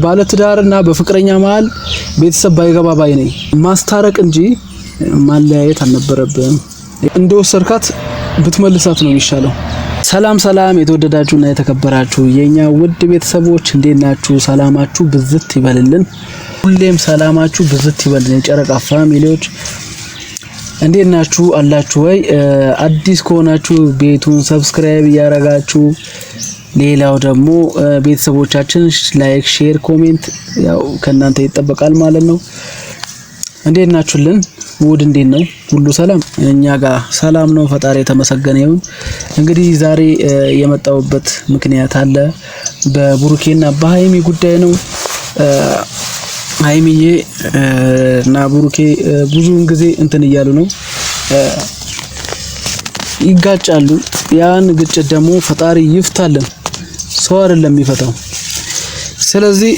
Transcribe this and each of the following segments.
ባለትዳርና በፍቅረኛ መሃል ቤተሰብ ባይገባ ባይ ነኝ። ማስታረቅ እንጂ ማለያየት አልነበረብህም። እንደወሰርካት ብትመልሳት ነው የሚሻለው። ሰላም የተወደዳችሁና የተከበራችሁ የኛ ውድ ቤተሰቦች እንዴት ናችሁ? ሰላማችሁ ብዝት ይበልልን። ሁሌም ሰላማችሁ ብዝት ይበልልን። የጨረቃ ፋሚሊዎች እንዴት ናችሁ? አላችሁ ወይ? አዲስ ከሆናችሁ ቤቱን ሰብስክራይብ ያረጋችሁ፣ ሌላው ደግሞ ቤተሰቦቻችን ላይክ፣ ሼር፣ ኮሜንት ያው ከናንተ ይጠበቃል ማለት ነው። እንዴት ናችሁልን? ሙድ እንዴት ነው? ሁሉ ሰላም? እኛ ጋር ሰላም ነው፣ ፈጣሪ የተመሰገነ ይሁን። እንግዲህ ዛሬ የመጣውበት ምክንያት አለ። በቡሩኬና በሃይሚ ጉዳይ ነው። ሃይሚዬ እና ቡሩኬ ብዙውን ጊዜ እንትን እያሉ ነው፣ ይጋጫሉ። ያን ግጭት ደግሞ ፈጣሪ ይፍታልን፣ ሰው አይደለም የሚፈታው። ስለዚህ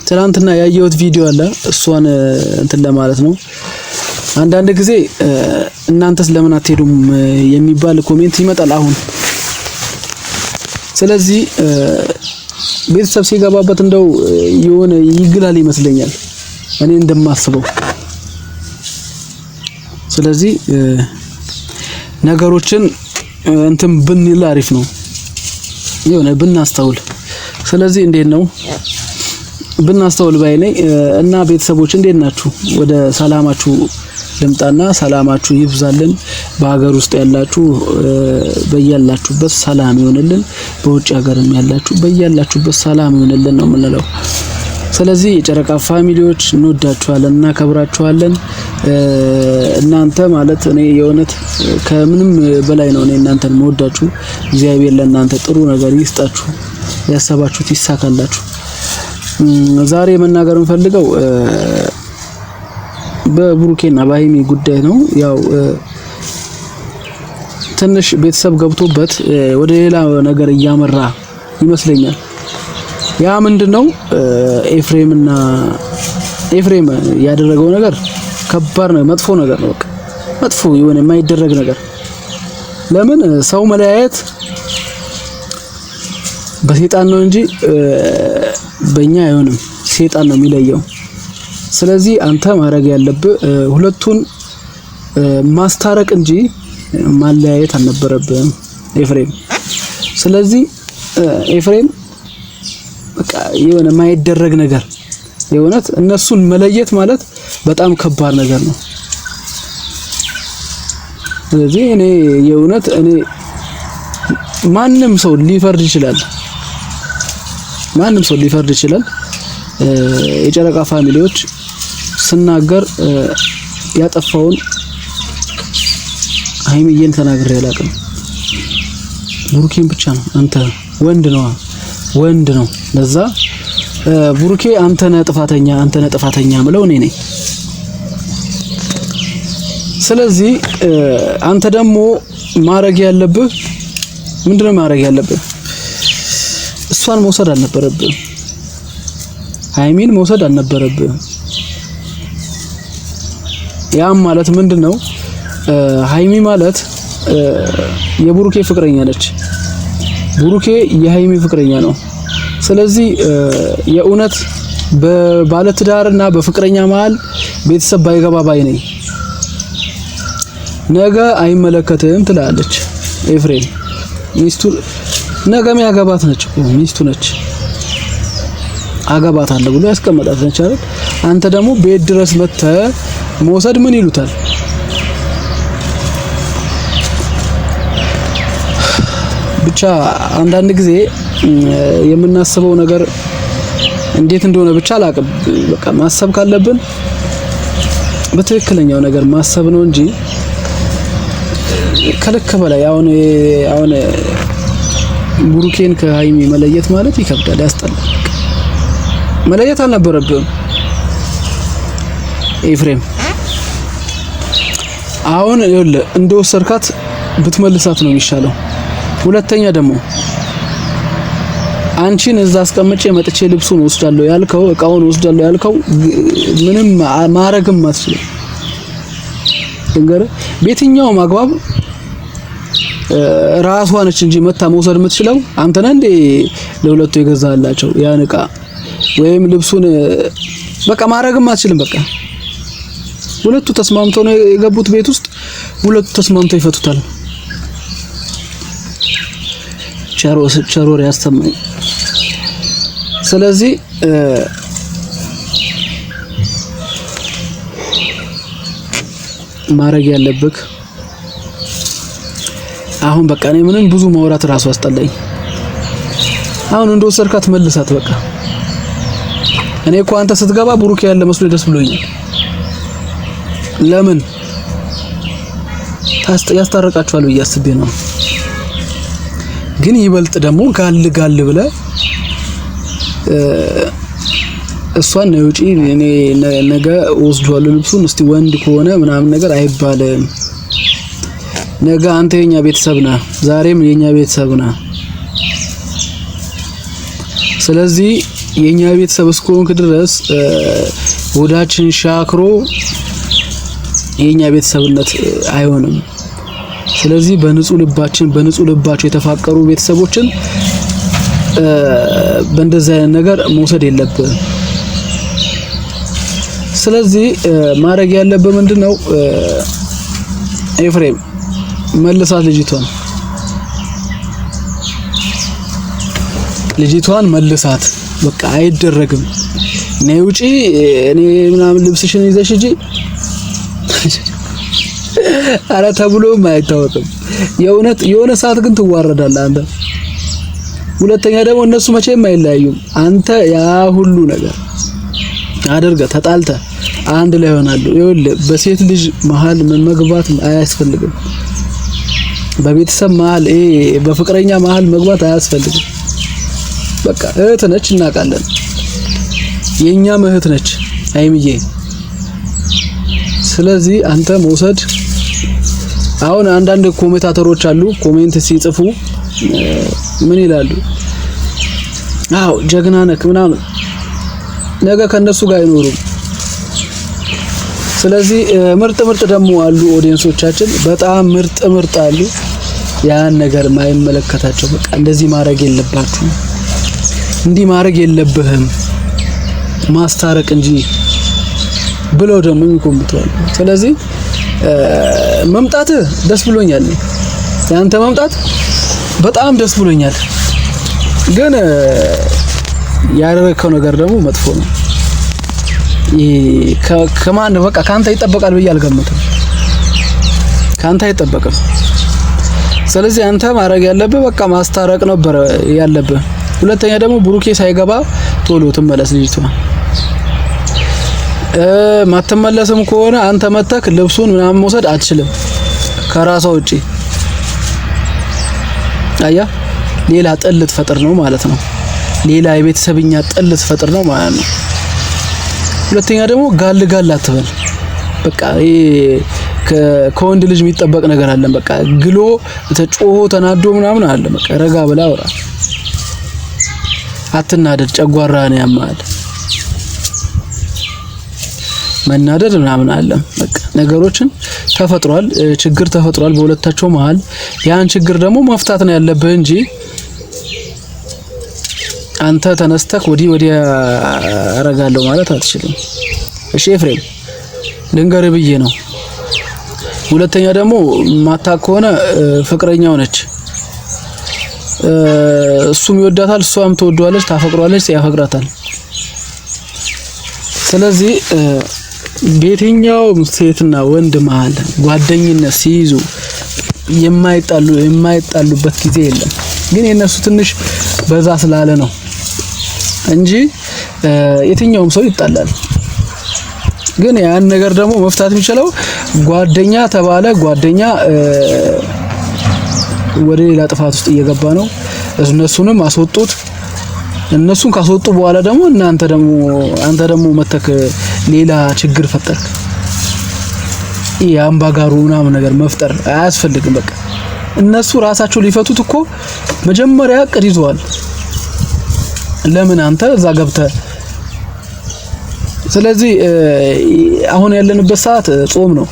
ትናንትና ያየሁት ቪዲዮ አለ፣ እሷን እንትን ለማለት ነው። አንዳንድ ጊዜ እናንተስ ለምን አትሄዱም የሚባል ኮሜንት ይመጣል አሁን። ስለዚህ ቤተሰብ ሲገባበት እንደው የሆነ ይግላል ይመስለኛል እኔ እንደማስበው። ስለዚህ ነገሮችን እንትን ብንል አሪፍ ነው፣ የሆነ ብናስተውል። ስለዚህ እንዴት ነው ብናስተውል ባይ ነኝ። እና ቤተሰቦች እንዴት ናችሁ? ወደ ሰላማችሁ ልምጣና ሰላማችሁ ይብዛልን። በሀገር ውስጥ ያላችሁ በያላችሁበት ሰላም ይሆንልን፣ በውጭ ሀገርም ያላችሁ በያላችሁበት ሰላም ይሆንልን ነው የምንለው። ስለዚህ የጨረቃ ፋሚሊዎች እንወዳችኋለን እና ከብራችኋለን። እናንተ ማለት እኔ የእውነት ከምንም በላይ ነው እኔ እናንተን መወዳችሁ። እግዚአብሔር ለእናንተ ጥሩ ነገር ይስጣችሁ፣ ያሰባችሁት ይሳካላችሁ። ዛሬ መናገር እንፈልገው በቡሩኬና በሃይሚ ጉዳይ ነው። ያው ትንሽ ቤተሰብ ገብቶበት ወደ ሌላ ነገር እያመራ ይመስለኛል። ያ ምንድነው? ኤፍሬም ያደረገው ነገር ከባድ ነው፣ መጥፎ ነገር ነው። በቃ መጥፎ የሆነ የማይደረግ ነገር። ለምን ሰው መለያየት በሰይጣን ነው እንጂ በእኛ አይሆንም፣ ሰይጣን ነው የሚለየው። ስለዚህ አንተ ማድረግ ያለብህ ሁለቱን ማስታረቅ እንጂ ማለያየት አልነበረብህም ኤፍሬም። ስለዚህ ኤፍሬም በቃ የሆነ የማይደረግ ነገር፣ የእውነት እነሱን መለየት ማለት በጣም ከባድ ነገር ነው። ስለዚህ እኔ የእውነት ማንም ሰው ሊፈርድ ይችላል፣ ማንም ሰው ሊፈርድ ይችላል። የጨረቃ ፋሚሊዎች ስናገር ያጠፋውን ሃይሚዬን ተናግሬ አላውቅም። ቡሩኬን ብቻ ነው። አንተ ወንድ ነው። ለዛ ቡሩኬ አንተ ነህ ጥፋተኛ ምለው እኔ ነኝ። ስለዚህ አንተ ደግሞ ማድረግ ያለብህ ምንድነው? ማድረግ ያለብህ እሷን መውሰድ አልነበረብህም፣ ሃይሚን መውሰድ አልነበረብህም። ያም ማለት ምንድነው? ሃይሚ ማለት የቡሩኬ ፍቅረኛ ነች፣ ቡሩኬ የሃይሚ ፍቅረኛ ነው። ስለዚህ የእውነት በባለትዳርና በፍቅረኛ መሃል ቤተሰብ ባይገባ ባይ ነኝ። ነገ አይመለከትም ትላለች ኤፍሬም። ሚስቱ ነገም ያገባት ነች እኮ ሚስቱ ነች፣ አገባታለሁ ብሎ ያስቀመጣት ነች አይደል? አንተ ደግሞ ቤት ድረስ መጥተህ መውሰድ ምን ይሉታል? ብቻ አንዳንድ ጊዜ የምናስበው ነገር እንዴት እንደሆነ ብቻ አላቅም። በቃ ማሰብ ካለብን በትክክለኛው ነገር ማሰብ ነው እንጂ ከልክ በላይ አሁን ቡሩኬን ከሃይሚ መለየት ማለት ይከብዳል፣ ያስጠላል። መለየት አልነበረብህም ኤፍሬም። አሁን ይኸውልህ እንደወሰርካት ብትመልሳት ነው የሚሻለው። ሁለተኛ ደግሞ አንቺን እዛ አስቀምጬ መጥቼ ልብሱን ወስዳለሁ ያልከው፣ እቃውን ወስዳለሁ ያልከው ምንም ማረግም አትችልም። እንግዲህ በየትኛው ማግባብ ራሷ ነች እንጂ መታ መውሰድ የምትችለው አንተ ነህ እንዴ? ለሁለቱ የገዛላቸው ያን እቃ ወይም ልብሱን በቃ ማረግም አትችልም። በቃ ሁለቱ ተስማምተው ነው የገቡት ቤት ውስጥ፣ ሁለቱ ተስማምተው ይፈቱታል። ቸሮር ያስተማኝ። ስለዚህ ማረግ ያለብክ አሁን በቃ እኔ ምንም ብዙ ማውራት ራሱ አስጠላኝ። አሁን እንደወሰድካት መልሳት በቃ። እኔ እኮ አንተ ስትገባ ብሩክ ያለ መስሎ ደስ ብሎኛል። ለምን ያስታርቃችኋል ብዬ አስቤ ነው። ግን ይበልጥ ደግሞ ጋል ብለ እሷን ነው ውጪ እኔ ነገ ወስዷለሁ ልብሱን እስቲ ወንድ ከሆነ ምናምን ነገር አይባልም። ነገ አንተ የኛ ቤተሰብ ነህ፣ ዛሬም የኛ ቤተሰብ ነህ። ስለዚህ የኛ ቤተሰብ እስከሆንክ ድረስ ወዳችን ሻክሮ የኛ ቤተሰብነት አይሆንም። ስለዚህ በንጹህ ልባቸው የተፋቀሩ ቤተሰቦችን በእንደዛ አይነት ነገር መውሰድ የለብህም። ስለዚህ ማድረግ ያለብህ ምንድነው? ኤፍሬም መልሳት ልጅቷን መልሳት። በቃ አይደረግም። ነይ ውጪ እኔ ምናምን ልብስሽን ይዘሽ ሂጂ አረ ተብሎም አይታወቅም። የእውነት የሆነ ሰዓት ግን ትዋረዳለህ አንተ። ሁለተኛ ደግሞ እነሱ መቼም አይለያዩም። አንተ ያ ሁሉ ነገር አድርገህ ተጣልተህ አንድ ላይ ይሆናሉ። ይኸውልህ በሴት ልጅ መሀል መግባት አያስፈልግም። በቤተሰብ መሀል በፍቅረኛ መሀል መግባት አያስፈልግም። በቃ እህት ነች እናውቃለን። የኛም እህት ነች አይምዬ። ስለዚህ አንተ መውሰድ አሁን አንዳንድ ኮሜንታተሮች አሉ ኮሜንት ሲጽፉ ምን ይላሉ? አዎ ጀግና ነክ ምናምን ነገ ከነሱ ጋር አይኖሩም። ስለዚህ ምርጥ ደግሞ አሉ ኦዲየንሶቻችን በጣም ምርጥ አሉ። ያን ነገር ማይመለከታቸው በቃ እንደዚህ ማድረግ የለባችሁም፣ እንዲህ ማድረግ የለብህም ማስታረቅ እንጂ ብለው ደግሞ ይቆምጣሉ። ስለዚህ መምጣት ደስ ብሎኛል። ያንተ መምጣት በጣም ደስ ብሎኛል። ግን ያደረከው ነገር ደግሞ መጥፎ ነው። ከማን በቃ ካንተ ይጠበቃል ብዬ አልገመትም። ካንተ አይጠበቅም። ስለዚህ አንተ ማድረግ ያለብህ በቃ ማስታረቅ ነበር ያለብህ። ሁለተኛ ደግሞ ብሩኬ ሳይገባ ቶሎ ትመለስ ልጅቷ። ማትመለስም ከሆነ አንተ መተክ ልብሱን ምናምን መውሰድ አትችልም ከራሷ ውጪ። አያ ሌላ ጥል ልትፈጥር ነው ማለት ነው። ሌላ የቤተሰብኛ ጥል ልትፈጥር ነው ማለት ነው። ሁለተኛ ደግሞ ጋል አትበል። በቃ ከወንድ ልጅ የሚጠበቅ ነገር አለ። በቃ ግሎ ተጮሆ ተናዶ ምናምን አለ። በቃ ረጋ ብላ አውራ። አትናደድ፣ ጨጓራህን ያማል። መናደድ ምናምን አለ። በቃ ነገሮችን ተፈጥሯል፣ ችግር ተፈጥሯል በሁለታቸው መሃል። ያን ችግር ደግሞ መፍታት ነው ያለብህ እንጂ አንተ ተነስተክ ወዲያ አረጋለሁ ማለት አትችልም። እሺ ኤፍሬም ልንገርህ ብዬ ነው። ሁለተኛ ደግሞ ማታክ ከሆነ ፍቅረኛው ነች፣ እሱም ይወዳታል፣ እሷም ትወደዋለች፣ ታፈቅሯለች፣ ያፈቅራታል። ስለዚህ በየትኛው ሴትና ወንድ መሃል ጓደኝነት ሲይዙ የማይጣሉበት ጊዜ የለም። ግን የነሱ ትንሽ በዛ ስላለ ነው እንጂ የትኛውም ሰው ይጣላል። ግን ያን ነገር ደግሞ መፍታት የሚችለው ጓደኛ ተባለ ጓደኛ ወደ ሌላ ጥፋት ውስጥ እየገባ ነው። እነሱንም አስወጡት። እነሱን ካስወጡ በኋላ ደግሞ አንተ ደግሞ መተክ ሌላ ችግር ፈጠርክ። ያምባጋሩ ምናምን ነገር መፍጠር አያስፈልግም። በቃ እነሱ ራሳቸው ሊፈቱት እኮ መጀመሪያ እቅድ ይዘዋል። ለምን አንተ እዛ ገብተህ? ስለዚህ አሁን ያለንበት ሰዓት ጾም ነው።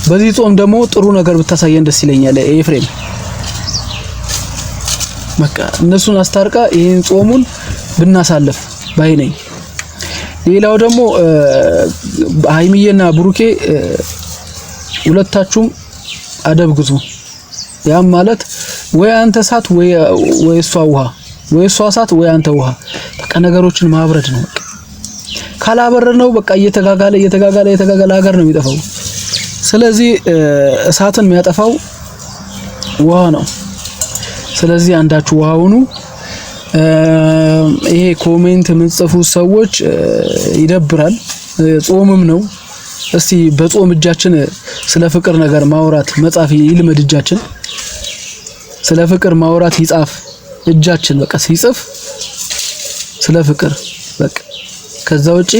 በዚህ ጾም ደግሞ ጥሩ ነገር ብታሳየን ደስ ይለኛል ኤፍሬም። በቃ እነሱን አስታርቃ ይሄን ጾሙን ብናሳልፍ ባይ ነኝ። ሌላው ደግሞ ሃይሚዬና ብሩኬ ሁለታችሁም አደብ ግዙ። ያም ማለት ወይ አንተ እሳት ወይ እሷ ውሃ፣ ወይ እሷ እሳት ወይ አንተ ውሃ። በቃ ነገሮችን ማብረድ ነው። በቃ ካላበረድ ነው በቃ እየተጋጋለ ሀገር ነው የሚጠፋው። ስለዚህ እሳትን የሚያጠፋው ውሃ ነው። ስለዚህ አንዳችሁ ውሃ ሁኑ። ይሄ ኮሜንት የምትጽፉ ሰዎች ይደብራል። ጾምም ነው። እስቲ በጾም እጃችን ስለ ፍቅር ነገር ማውራት መጻፍ ይልመድ። እጃችን ስለ ፍቅር ማውራት ይጻፍ እጃችን። በቃ ሲጽፍ ስለ ፍቅር በቃ። ከዛ ውጪ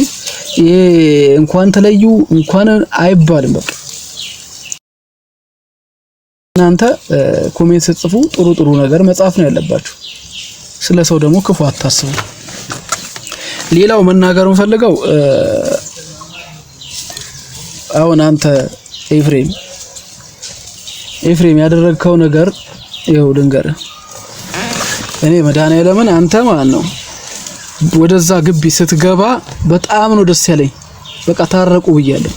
ይሄ እንኳን ተለዩ እንኳን አይባልም። በቃ እናንተ ኮሜንት ስትጽፉ ጥሩ ነገር መጻፍ ነው ያለባችሁ። ስለ ሰው ደግሞ ክፉ አታስቡ። ሌላው መናገር የምፈልገው አሁን አንተ ኤፍሬም ያደረግከው ነገር ይኸው ልንገርህ። እኔ መድኃኒዓለምን አንተ ማለት ነው ወደዛ ግቢ ስትገባ በጣም ነው ደስ ያለኝ። በቃ ታረቁ ብያለሁ።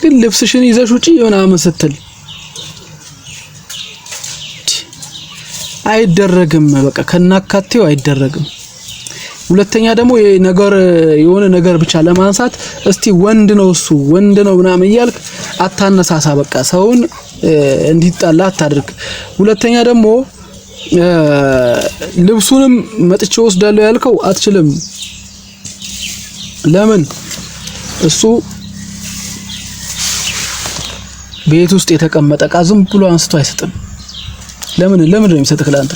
ግን ልብስሽን ይዘሽ ውጪ ምናምን ስትል አይደረግም። በቃ ከናካቴው አይደረግም። ሁለተኛ ደግሞ የሆነ ነገር ብቻ ለማንሳት እስቲ ወንድ ነው እሱ ወንድ ነው ምናምን እያልክ አታነሳሳ። በቃ ሰውን እንዲጣላ አታድርግ። ሁለተኛ ደግሞ ልብሱንም መጥቼ ወስዳለሁ ያልከው አትችልም። ለምን? እሱ ቤት ውስጥ የተቀመጠ ዕቃ ዝም ብሎ አንስቶ አይሰጥም። ለምን ነው የሚሰጥህ? ለአንተ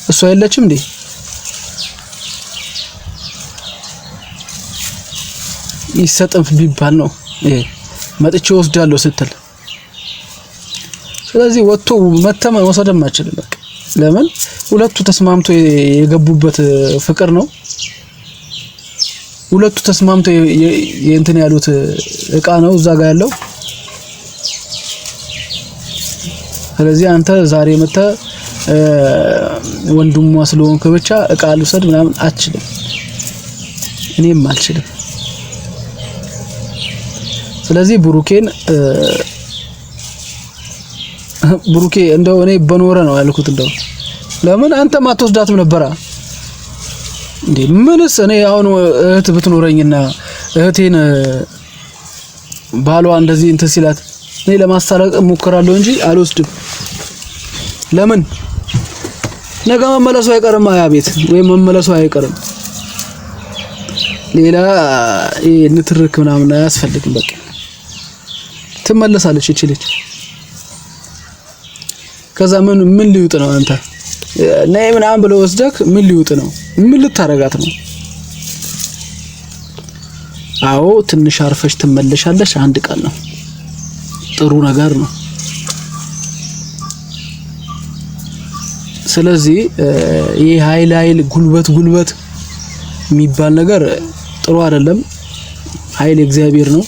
እሱ አይለችም እንዴ? ይሰጥም ቢባል ነው ይሄ መጥቼ ወስዳለሁ ስትል። ስለዚህ ወጥቶ መተመን ወሰደም አይችልም። በቃ ለምን? ሁለቱ ተስማምቶ የገቡበት ፍቅር ነው። ሁለቱ ተስማምቶ የእንትን ያሉት ዕቃ ነው እዛ ጋር ያለው። ስለዚህ አንተ ዛሬ መተ ወንድሟ ስለሆንክ ብቻ ዕቃ ልውሰድ ምናምን አትችልም። እኔም አልችልም። ስለዚህ ብሩኬ እንደው እኔ በኖረ ነው ያልኩት። እንደው ለምን አንተም አትወስዳትም ነበራ እንዴ? ምንስ እኔ አሁን እህት ብትኖረኝና እህቴን ባሏ እንደዚህ እንትን ሲላት እኔ ለማስታረቅ እሞክራለሁ እንጂ አልወስድም። ለምን? ነገ መመለሱ አይቀርም ያ ቤት፣ ወይ መመለሱ አይቀርም። ሌላ ንትርክ ምናምን አያስፈልግም። በቃ ትመለሳለች እቺ ልጅ። ከዛ ምን ሊውጥ ነው? አንተ ነይ ምናምን ብለው ወስደክ ምን ሊውጥ ነው? ምን ልታረጋት ነው? አዎ ትንሽ አርፈሽ ትመለሻለሽ። አንድ ቀን ነው። ጥሩ ነገር ነው። ስለዚህ ይሄ ኃይል ጉልበት የሚባል ነገር ጥሩ አይደለም። ኃይል እግዚአብሔር ነው።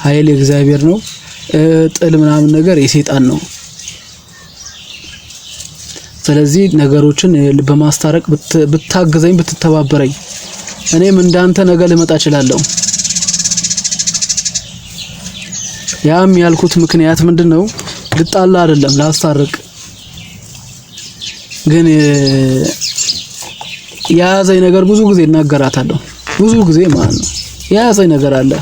ኃይል እግዚአብሔር ነው። ጥል ምናምን ነገር የሰይጣን ነው። ስለዚህ ነገሮችን በማስታረቅ ብታገዘኝ ብትተባበረኝ እኔም እንዳንተ ነገ ልመጣ እችላለሁ። ያም ያልኩት ምክንያት ምንድነው? ልጣላ አይደለም ላስታርቅ። ግን ያዘኝ ነገር ብዙ ጊዜ እናገራታለሁ። ብዙ ጊዜ ማለት ነው ያዘኝ ነገር አለ።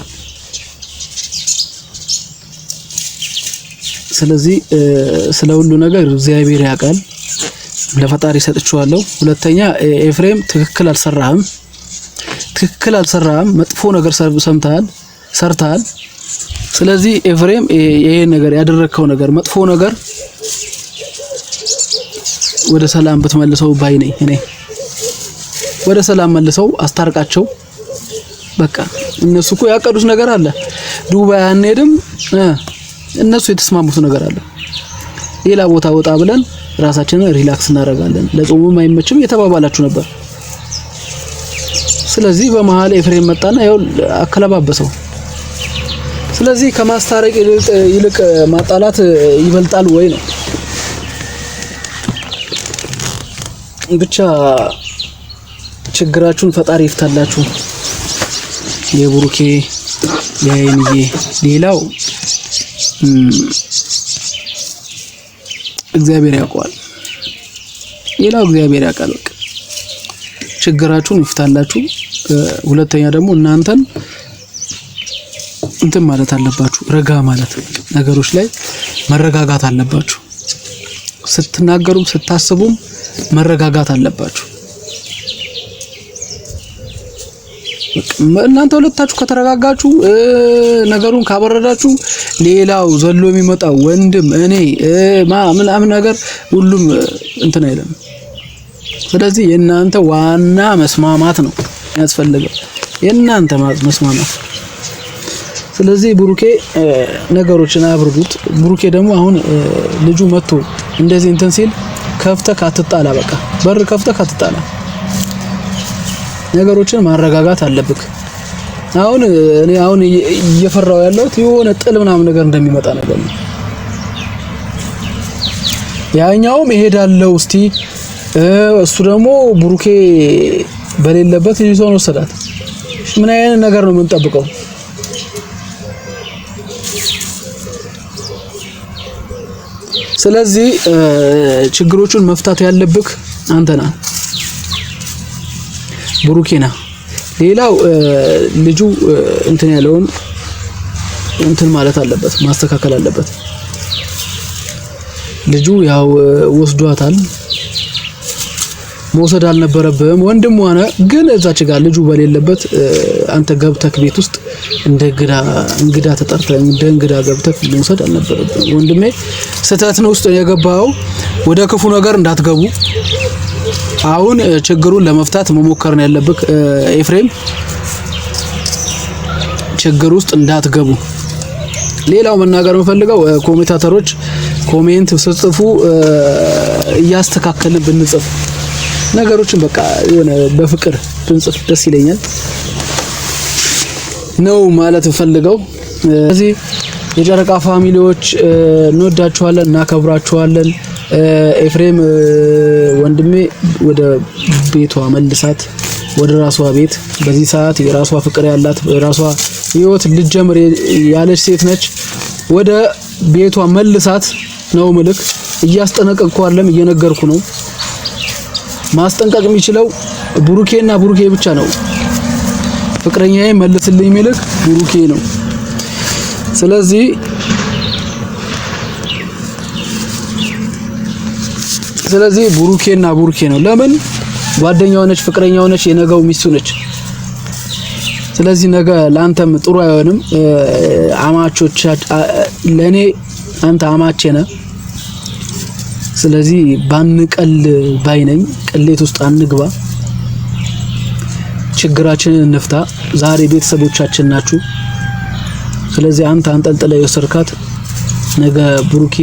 ስለዚህ ስለ ሁሉ ነገር እግዚአብሔር ያውቃል። ለፈጣሪ ሰጥቻለሁ። ሁለተኛ ኤፍሬም ትክክል አልሰራህም። መጥፎ ነገር ሰርተሃል። ስለዚህ ኤፍሬም ይሄ ነገር ያደረከው ነገር መጥፎ ነገር ወደ ሰላም ብትመልሰው ባይ ነኝ እኔ። ወደ ሰላም መልሰው አስታርቃቸው። በቃ እነሱ እኮ ያቀዱት ነገር አለ። ዱባይ አንሄድም፣ እነሱ የተስማሙት ነገር አለ። ሌላ ቦታ ወጣ ብለን ራሳችንን ሪላክስ እናደርጋለን። ለጾሙም አይመችም የተባባላችሁ ነበር። ስለዚህ በመሃል ኤፍሬም መጣና ያው አከለባበሰው። ስለዚህ ከማስታረቅ ይልቅ ማጣላት ይበልጣል ወይ ነው? ብቻ ችግራችሁን ፈጣሪ ይፍታላችሁ። የብሩኬ የአይንዬ ሌላው እግዚአብሔር ያውቃል። ሌላው እግዚአብሔር ያውቃል። በቃ ችግራችሁን ይፍታላችሁ። ሁለተኛ ደግሞ እናንተን እንትን ማለት አለባችሁ። ረጋ ማለት ነገሮች ላይ መረጋጋት አለባችሁ። ስትናገሩም ስታስቡም መረጋጋት አለባችሁ። እናንተ ሁለታችሁ ከተረጋጋችሁ ነገሩን ካበረዳችሁ ሌላው ዘሎ የሚመጣው ወንድም እኔ ምናምን ነገር ሁሉም እንትን አይደለም። ስለዚህ የእናንተ ዋና መስማማት ነው ያስፈልገው፣ የእናንተ መስማማት። ስለዚህ ብሩኬ ነገሮችን አብርዱት። ብሩኬ ደግሞ አሁን ልጁ መጥቶ እንደዚህ እንትን ሲል ከፍተህ አትጣላ። በቃ በር ከፍተህ አትጣላ። ነገሮችን ማረጋጋት አለብክ። አሁን እየፈራው ያለሁት የሆነ ጥል ምናምን ነገር እንደሚመጣ ነገር ነው። ያኛውም ይሄዳለው እስቲ እሱ ደግሞ ብሩኬ በሌለበት ልጅቷን ወሰዳት። ምን አይነት ነገር ነው የምንጠብቀው? ስለዚህ ችግሮቹን መፍታት ያለብክ አንተ ነህ፣ ብሩኬና። ሌላው ልጁ እንትን ያለውን እንትን ማለት አለበት፣ ማስተካከል አለበት። ልጁ ያው ወስዷታል፣ መውሰድ አልነበረብህም። ወንድም ሆነ ግን እዛች ጋር ልጁ በሌለበት አንተ ገብተክ ቤት ውስጥ እንግዳ ተጠርተህ እንደ እንግዳ ገብተክ መውሰድ አልነበረብህም። ወንድሜ ስህተት ነው ውስጥ የገባው። ወደ ክፉ ነገር እንዳትገቡ። አሁን ችግሩን ለመፍታት መሞከር ነው ያለብክ ኤፍሬም። ችግር ውስጥ እንዳትገቡ። ሌላው መናገር የምፈልገው ኮሜንታተሮች ኮሜንት ጽፉ፣ እያስተካከልን ብንጽፍ ነገሮችን በቃ የሆነ በፍቅር ብንጽፍ ደስ ይለኛል ነው ማለት ፈልገው። ስለዚህ የጨረቃ ፋሚሊዎች እንወዳችኋለን፣ እናከብራችኋለን። ኤፍሬም ወንድሜ ወደ ቤቷ መልሳት፣ ወደ ራሷ ቤት። በዚህ ሰዓት የራሷ ፍቅር ያላት የራሷ ህይወት ልጅጀምር ያለች ሴት ነች። ወደ ቤቷ መልሳት ነው ምልክ። እያስጠነቀቅኩ አይደለም፣ እየነገርኩ ነው። ማስጠንቀቅ የሚችለው ብሩኬና ብሩኬ ብቻ ነው። ፍቅረኛዬ መልስልኝ የሚልክ ብሩኬ ነው። ስለዚህ ብሩኬና ብሩኬ ነው። ለምን ጓደኛው ነች፣ ፍቅረኛው ነች፣ የነገው ሚስቱ ነች። ስለዚህ ነገ ላንተም ጥሩ አይሆንም። አማቾች ለኔ አንተ አማቼ ነህ። ስለዚህ ባንቀል ባይነኝ፣ ቅሌት ውስጥ አንግባ፣ ችግራችንን እንፍታ። ዛሬ ቤተሰቦቻችን ናችሁ። ስለዚህ አንተ አንጠልጥለህ የወሰድካት ነገ ብሩኬ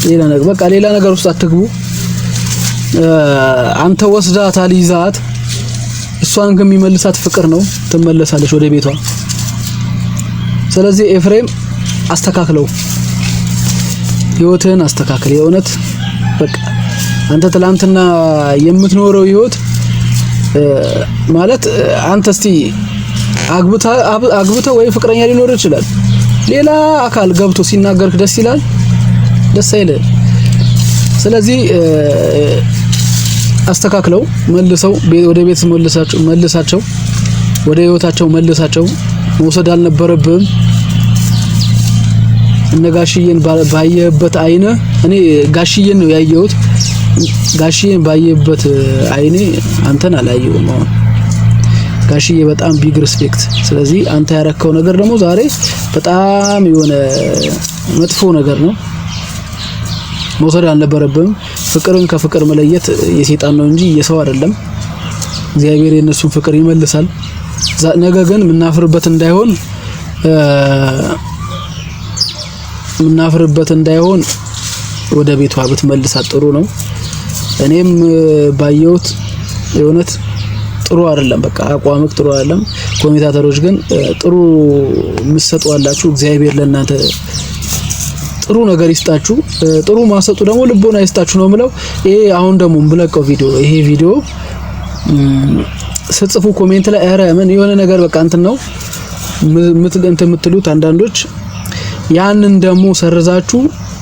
ሌላ ነገር ውስጥ አትግቡ። አንተ ወስዳታል ይዛት፣ እሷን ግን የሚመልሳት ፍቅር ነው። ትመለሳለች ወደ ቤቷ። ስለዚህ ኤፍሬም አስተካክለው፣ ህይወትን አስተካክል። የእውነት በቃ አንተ ትላንትና የምትኖረው ህይወት ማለት አንተ እስቲ አግብታ ወይ ፍቅረኛ ሊኖር ይችላል። ሌላ አካል ገብቶ ሲናገርክ ደስ ይላል? ደስ አይልም። ስለዚህ አስተካክለው፣ መልሰው ወደ ቤት መልሳቸው፣ ወደ ህይወታቸው መልሳቸው። መውሰድ አልነበረብህም። እነ ጋሽዬን ባየበት አይነ እኔ ጋሽዬን ነው ያየሁት። ጋሽዬን ባየበት አይኔ አንተን አላየሁም። አሁን ጋሽዬ በጣም ቢግ ሪስፔክት። ስለዚህ አንተ ያረከው ነገር ደግሞ ዛሬ በጣም የሆነ መጥፎ ነገር ነው። መውሰድ አልነበረብህም። ፍቅርን ከፍቅር መለየት የሰይጣን ነው እንጂ የሰው አይደለም። እግዚአብሔር የነሱን ፍቅር ይመልሳል። ነገ ግን ምናፍርበት እንዳይሆን ወደ ቤቷ ብትመልሳት ጥሩ ነው። እኔም ባየሁት የእውነት ጥሩ አይደለም። በቃ አቋምክ ጥሩ አይደለም። ኮሜንታተሮች ግን ጥሩ ምሰጡ አላችሁ። እግዚአብሔር ለእናንተ ጥሩ ነገር ይስጣችሁ። ጥሩ ማሰጡ ደግሞ ልቦና ይስጣችሁ ነው የምለው። ይሄ አሁን ደግሞ ብለቀው ቪዲዮ ይሄ ቪዲዮ ስጽፉ ኮሜንት ላይ አረ ምን የሆነ ነገር በቃ እንትን ነው የምትሉት አንዳንዶች ያንን ደግሞ ሰርዛችሁ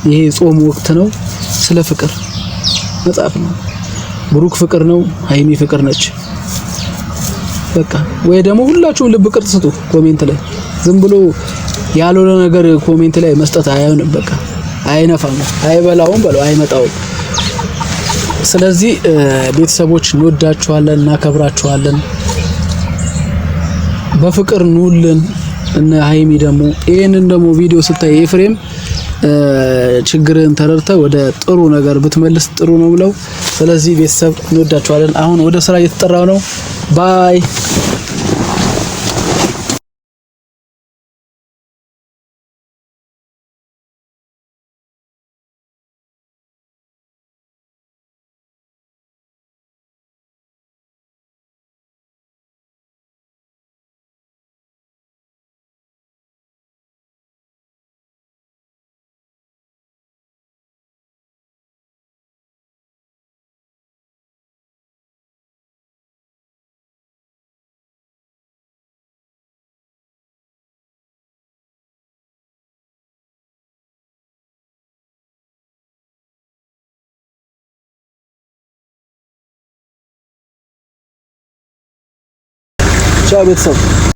ይሄ ጾም ወቅት ነው ስለ ፍቅር መጽሐፍ ነው ብሩክ ፍቅር ነው ሃይሚ ፍቅር ነች በቃ ወይ ደግሞ ሁላችሁም ልብ ቅርጽ ስጡ ኮሜንት ላይ ዝም ብሎ ያልሆነ ነገር ኮሜንት ላይ መስጠት አይሆንም በቃ አይነፋም አይበላውም በለው አይመጣውም ስለዚህ ቤተሰቦች እንወዳችኋለን እናከብራችኋለን በፍቅር ኑልን እና ሃይሚ ደግሞ ይሄንን ደግሞ ቪዲዮ ስታይ ኤፍሬም ችግርን ተረድተ ወደ ጥሩ ነገር ብትመልስ ጥሩ ነው ብለው ስለዚህ ቤተሰብ እንወዳችኋለን አሁን ወደ ስራ እየተጠራው ነው ባይ ቻው ቤተሰብ